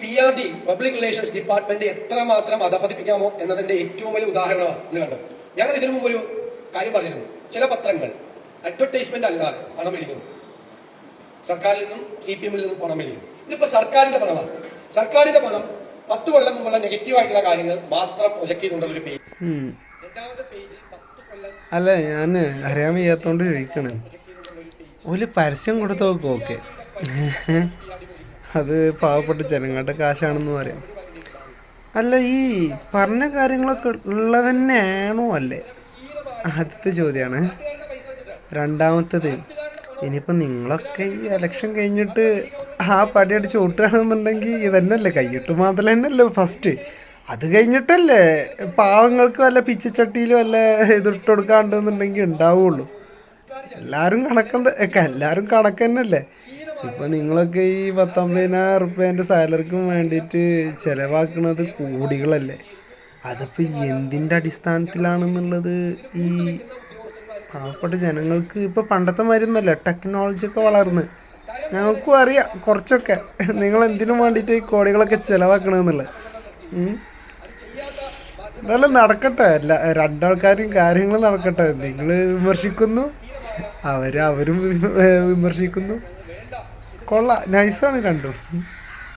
PRD public relations department എത്രമാത്രം അധപതിപ്പിക്കാമോ എന്നതിന്റെ ഏറ്റവും വലിയ ഉദാഹരണമാണ് ഇന്ന് കണ്ടത്. ഞങ്ങൾ ഇതിനു മുമ്പ് ഒരു കാര്യം പറഞ്ഞിരുന്നു. ചില പത്രങ്ങൾ അഡ്വർടൈസ്മെന്റ് അല്ലാതെ പണം മേടിക്കുന്നു, സർക്കാരിൽ നിന്നും CPM നിന്നും പണം മേടിക്കുന്നു. ഇതിപ്പോ സർക്കാരിന്റെ പണമാണ്. സർക്കാരിന്റെ പണം 10 കൊല്ലം മുമ്പുള്ള നെഗറ്റീവായിട്ടുള്ള കാര്യങ്ങൾ മാത്രം പ്രൊജക്ട് ചെയ്തുകൊണ്ടുള്ള ഒരു പേജ്. രണ്ടാമത്തെ പേജിൽ 10 കൊല്ലം അല്ല, ഞാൻ അറിയാൻ വയ്യാത്തോണ്ട് ചോദിക്കണേ. ഒരു പരസ്യം കൊടുത്ത് നോക്കും, ഓക്കെ, അത് പാവപ്പെട്ട ജനങ്ങളുടെ കാശാണെന്ന് പറയാം. അല്ല, ഈ പറഞ്ഞ കാര്യങ്ങളൊക്കെ ഉള്ളത് തന്നെയാണോ അല്ലേ? ആദ്യത്തെ ചോദ്യമാണ്. രണ്ടാമത്തത്, ഇനിയിപ്പോൾ നിങ്ങളൊക്കെ ഈ ഇലക്ഷൻ കഴിഞ്ഞിട്ട് ആ പടിയടിച്ച് ഓട്ടുകയാണെന്നുണ്ടെങ്കിൽ ഇതന്നെയല്ലേ കൈയിട്ട് മാത്രം തന്നെയല്ലേ ഫസ്റ്റ്. അത് കഴിഞ്ഞിട്ടല്ലേ പാവങ്ങൾക്ക് വല്ല പിച്ചച്ചട്ടിയിലും വല്ല ഇതിട്ട് കൊടുക്കാണ്ടെന്നുണ്ടെങ്കിൽ ഉണ്ടാവുള്ളൂ. എല്ലാവരും കണക്ക് തന്നെയല്ലേ. ഇപ്പം നിങ്ങളൊക്കെ ഈ 19,000 റുപ്യേൻ്റെ സാലറിക്കും വേണ്ടിയിട്ട് ചിലവാക്കുന്നത് കോടികളല്ലേ. അതിപ്പോൾ എന്തിൻ്റെ അടിസ്ഥാനത്തിലാണെന്നുള്ളത് ഈ പാവപ്പെട്ട ജനങ്ങൾക്ക് ഇപ്പോൾ പണ്ടത്തെ മാതിരിയൊന്നുമല്ല. ടെക്നോളജിയൊക്കെ വളർന്ന് ഞങ്ങൾക്കും അറിയാം കുറച്ചൊക്കെ നിങ്ങൾ എന്തിനും വേണ്ടിയിട്ട് ഈ കോടികളൊക്കെ ചിലവാക്കണമെന്നുള്ളത്. എന്തായാലും നടക്കട്ടെ, രണ്ടാൾക്കാരും കാര്യങ്ങൾ നടക്കട്ടെ. നിങ്ങൾ വിമർശിക്കുന്നു, അവരും വിമർശിക്കുന്നു. കൊള്ളാം, നൈസാണ് രണ്ടും.